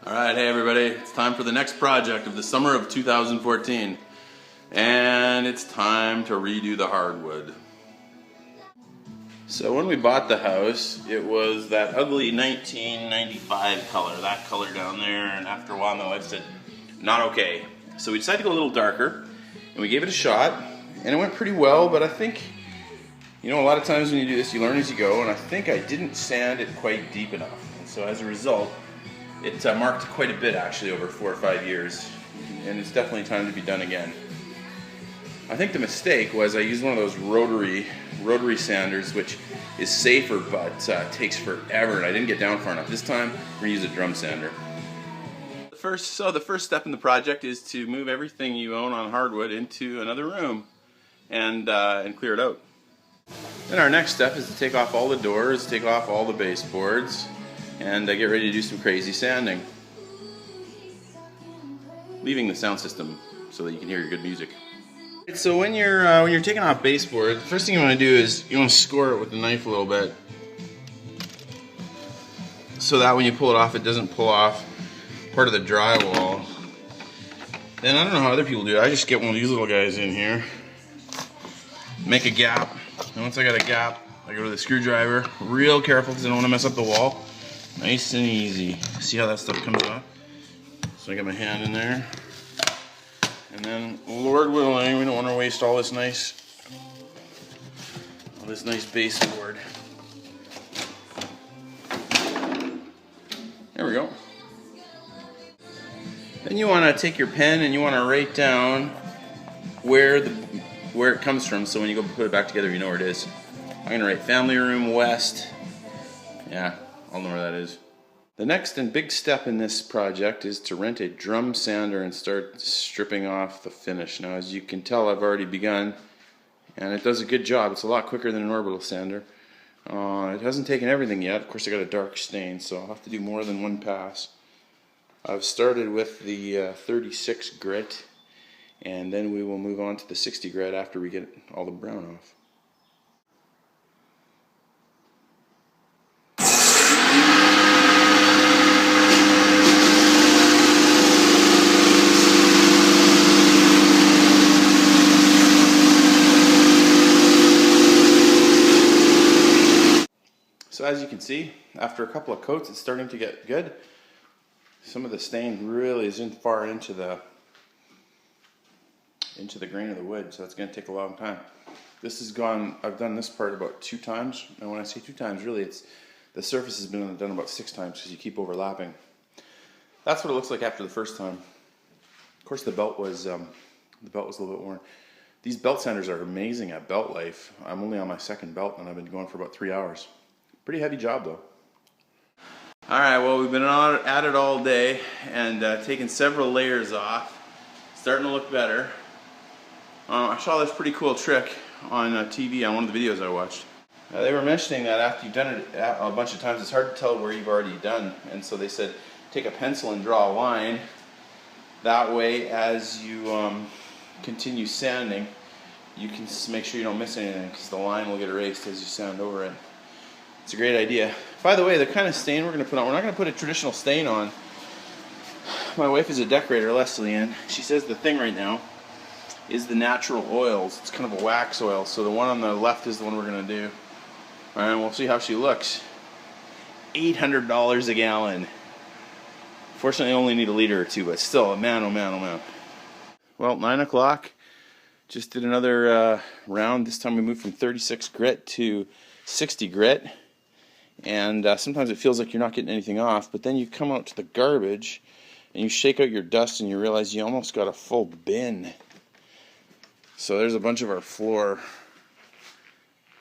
Alright, hey everybody, it's time for the next project of the summer of 2014. And it's time to redo the hardwood. So when we bought the house, it was that ugly 1995 color, that color down there, and after a while my wife said, not okay. So we decided to go a little darker, and we gave it a shot, and it went pretty well, but I think, you know, a lot of times when you do this, you learn as you go, and I think I didn't sand it quite deep enough. And so as a result, it marked quite a bit actually over 4 or 5 years, and it's definitely time to be done again. I think the mistake was I used one of those rotary sanders, which is safer but takes forever, and I didn't get down far enough. This time we're going to use a drum sander. The first step in the project is to move everything you own on hardwood into another room and clear it out. Then our next step is to take off all the doors, take off all the baseboards, and get ready to do some crazy sanding. Leaving the sound system so that you can hear your good music. So when you're taking off baseboard, the first thing you want to do is you want to score it with the knife a little bit, so that when you pull it off, it doesn't pull off part of the drywall. Then I don't know how other people do it. I just get one of these little guys in here, make a gap, and once I got a gap, I go to the screwdriver, real careful because I don't want to mess up the wall. Nice and easy. See how that stuff comes off? So I got my hand in there. And then, Lord willing, we don't want to waste all this nice baseboard. There we go. Then you want to take your pen and you want to write down where it comes from, so when you go put it back together, you know where it is. I'm going to write family room west. Yeah. I'll know where that is. The next and big step in this project is to rent a drum sander and start stripping off the finish. Now, as you can tell, I've already begun, and it does a good job. It's a lot quicker than an orbital sander. It hasn't taken everything yet. Of course, I got a dark stain, so I'll have to do more than one pass. I've started with the 36 grit, and then we will move on to the 60 grit after we get all the brown off. So as you can see, after a couple of coats, it's starting to get good. Some of the stain really isn't far into the grain of the wood, so it's going to take a long time. This has gone, I've done this part about 2 times, and when I say 2 times, really it's the surface has been done about 6 times because you keep overlapping. That's what it looks like after the first time. Of course, the belt was a little bit worn. These belt sanders are amazing at belt life. I'm only on my 2nd belt, and I've been going for about 3 hours. Pretty heavy job though. Alright, well, we've been at it all day and taken several layers off. Starting to look better. I saw this pretty cool trick on TV on one of the videos I watched. They were mentioning that after you've done it a bunch of times, it's hard to tell where you've already done. And so they said, take a pencil and draw a line. That way, as you continue sanding, you can make sure you don't miss anything, because the line will get erased as you sand over it. It's a great idea. By the way, the kind of stain we're going to put on, we're not going to put a traditional stain on. My wife is a decorator, Leslie, and she says the thing right now is the natural oils. It's kind of a wax oil, so the one on the left is the one we're going to do. And we'll see how she looks. $800 a gallon. Fortunately, I only need a liter or 2, but still, man, oh man, oh man. Well, 9 o'clock. Just did another round. This time we moved from 36 grit to 60 grit. And sometimes it feels like you're not getting anything off, but then you come out to the garbage and you shake out your dust and you realize you almost got a full bin. So there's a bunch of our floor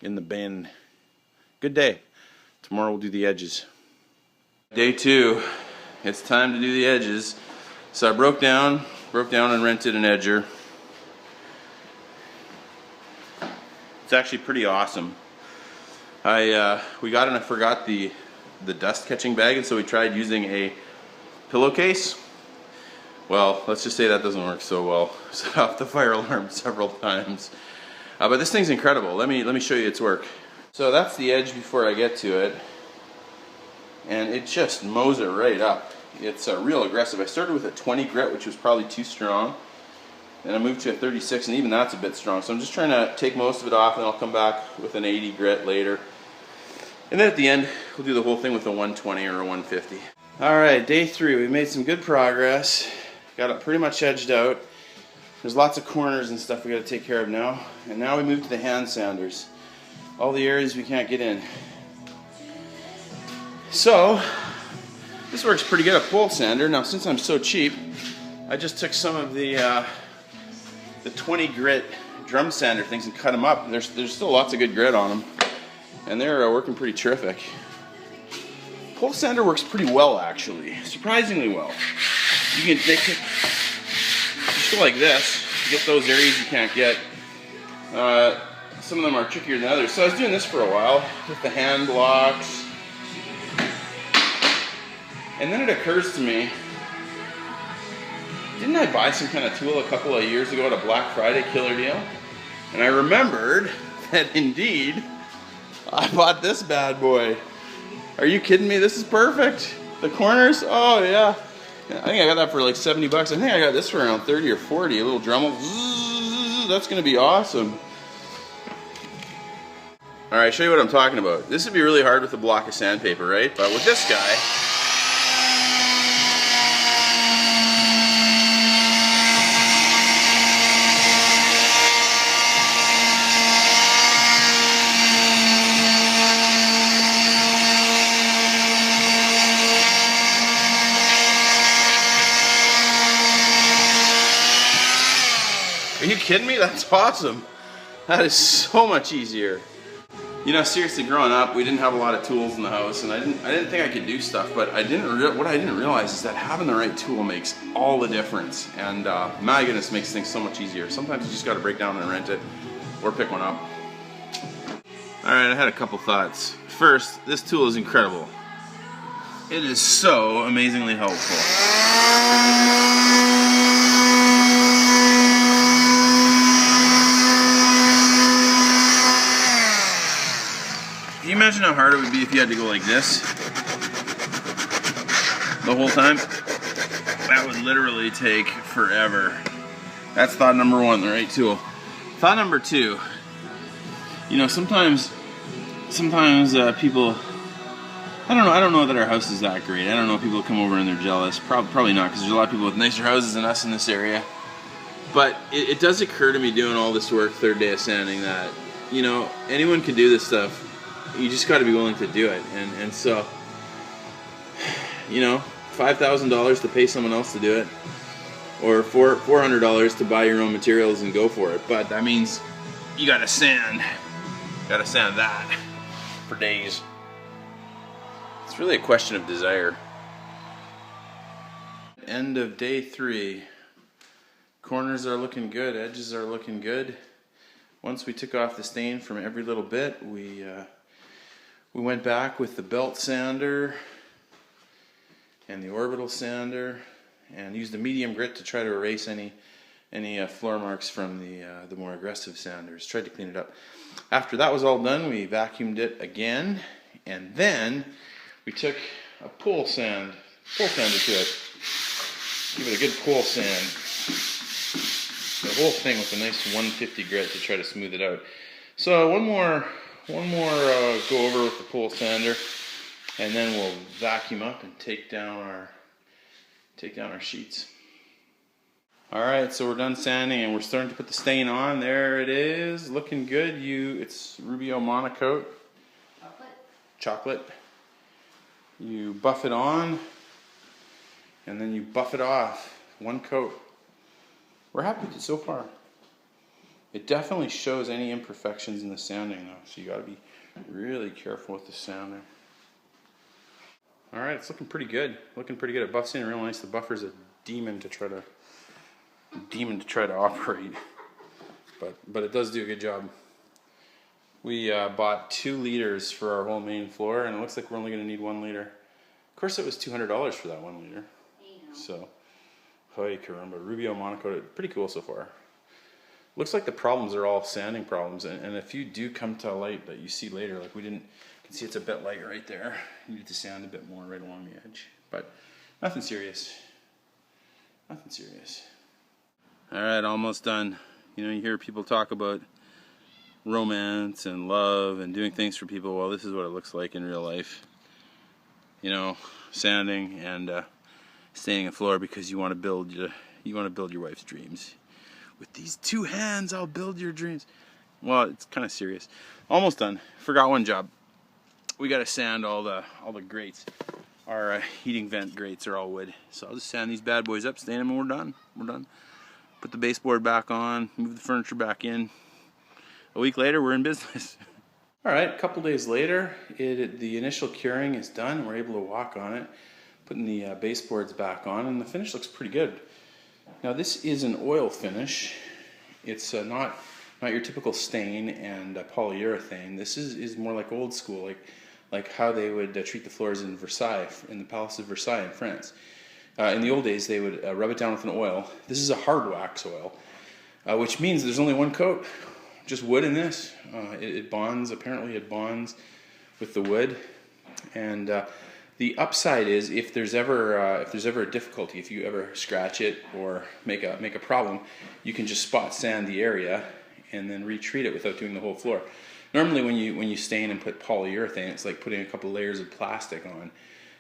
in the bin. Good day. Tomorrow we'll do the edges. Day 2. It's time to do the edges. So I broke down and rented an edger. It's actually pretty awesome. We got and I forgot the dust catching bag, and so we tried using a pillowcase. Well, let's just say that doesn't work so well. Set off the fire alarm several times. But this thing's incredible. Let me show you its work. So that's the edge before I get to it, and it just mows it right up. it's real aggressive. I started with a 20 grit, which was probably too strong. And I moved to a 36, and even that's a bit strong. So I'm just trying to take most of it off, and I'll come back with an 80 grit later. And then at the end, we'll do the whole thing with a 120 or a 150. All right, day 3. We made some good progress. Got it pretty much edged out. There's lots of corners and stuff we got to take care of now. And now we move to the hand sanders. All the areas we can't get in. So, this works pretty good, a pole sander. Now, since I'm so cheap, I just took some of the 20 grit drum sander things and cut them up. There's still lots of good grit on them, and they're working pretty terrific. Pole sander works pretty well, actually, surprisingly well. They can just go like this to get those areas you can't get. Some of them are trickier than others. So I was doing this for a while with the hand blocks, and then it occurs to me, didn't I buy some kind of tool a couple of years ago at a Black Friday killer deal? And I remembered that indeed I bought this bad boy. Are you kidding me? This is perfect. The corners, oh yeah. I think I got that for like 70 bucks. I think I got this for around 30 or 40. A little Dremel. That's gonna be awesome. All right, show you what I'm talking about. This would be really hard with a block of sandpaper, right? But with this guy, are you kidding me? That's awesome. That is so much easier. You know, seriously, growing up, we didn't have a lot of tools in the house, and I didn't think I could do stuff. But what I didn't realize is that having the right tool makes all the difference. And my goodness, makes things so much easier. Sometimes you just got to break down and rent it, or pick one up. All right, I had a couple thoughts. First, this tool is incredible. It is so amazingly helpful. Can you imagine how hard it would be if you had to go like this the whole time? That would literally take forever. That's thought number 1, the right tool. Thought number 2, you know, sometimes people, I don't know that our house is that great. I don't know if people come over and they're jealous. Probably not, because there's a lot of people with nicer houses than us in this area. But it does occur to me doing all this work, third day of sanding, that, you know, anyone can do this stuff. You just got to be willing to do it, and so, you know, $5,000 to pay someone else to do it, or $400 to buy your own materials and go for it. But that means you got to sand that for days. It's really a question of desire. End of day 3. Corners are looking good. Edges are looking good. Once we took off the stain from every little bit, we went back with the belt sander and the orbital sander and used a medium grit to try to erase any floor marks from the more aggressive sanders. Tried to clean it up. After that was all done, we vacuumed it again, and then we took a pole sander to it. Give it a good pole sand. The whole thing with a nice 150 grit to try to smooth it out. So one more go over with the pole sander, and then we'll vacuum up and take down our sheets. All right, so we're done sanding and we're starting to put the stain on. There it is, looking good. It's Rubio Monocoat chocolate. You buff it on, and then you buff it off. One coat. We're happy with it so far. It definitely shows any imperfections in the sanding though, so you got to be really careful with the sanding. All right, it's looking pretty good. It buffs in real nice. The buffer's a demon to try to operate, but it does do a good job. We bought 2 liters for our whole main floor, and it looks like we're only going to need 1 liter. Of course, it was $200 for that 1 liter. So, hoy caramba, Rubio Monocoat, pretty cool so far. Looks like the problems are all sanding problems, and if you do come to a light that you see later, like we didn't, you can see it's a bit light right there. You need to sand a bit more right along the edge. But Nothing serious. Nothing serious. Alright, almost done. You know, you hear people talk about romance and love and doing things for people. Well, this is what it looks like in real life. You know, sanding and staining a floor because you want to build your wife's dreams. With these 2 hands, I'll build your dreams. Well, it's kind of serious. Almost done. Forgot one job. We got to sand all the grates. Our heating vent grates are all wood, so I'll just sand these bad boys up, stain them, and we're done. We're done. Put the baseboard back on, move the furniture back in. A week later, we're in business. All right, a couple days later, the initial curing is done. We're able to walk on it, putting the baseboards back on, and the finish looks pretty good. Now, this is an oil finish. It's not your typical stain and polyurethane. This is more like old school, like how they would treat the floors in Versailles, in the Palace of Versailles in France. In the old days, they would rub it down with an oil. This is a hard wax oil, which means there's only one coat, just wood in this. It bonds. Apparently, it bonds with the wood. And the upside is, if there's ever a difficulty, if you ever scratch it or make a problem, you can just spot sand the area and then retreat it without doing the whole floor. Normally, when you stain and put polyurethane, it's like putting a couple layers of plastic on.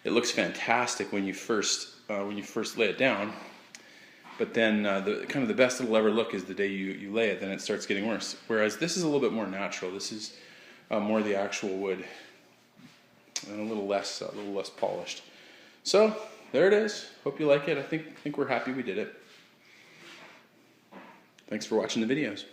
It looks fantastic when you first lay it down, but then the best it'll ever look is the day you lay it. Then it starts getting worse. Whereas this is a little bit more natural. This is more the actual wood and a little less polished. So there it is. Hope you like it. I think we're happy we did it. Thanks for watching the videos.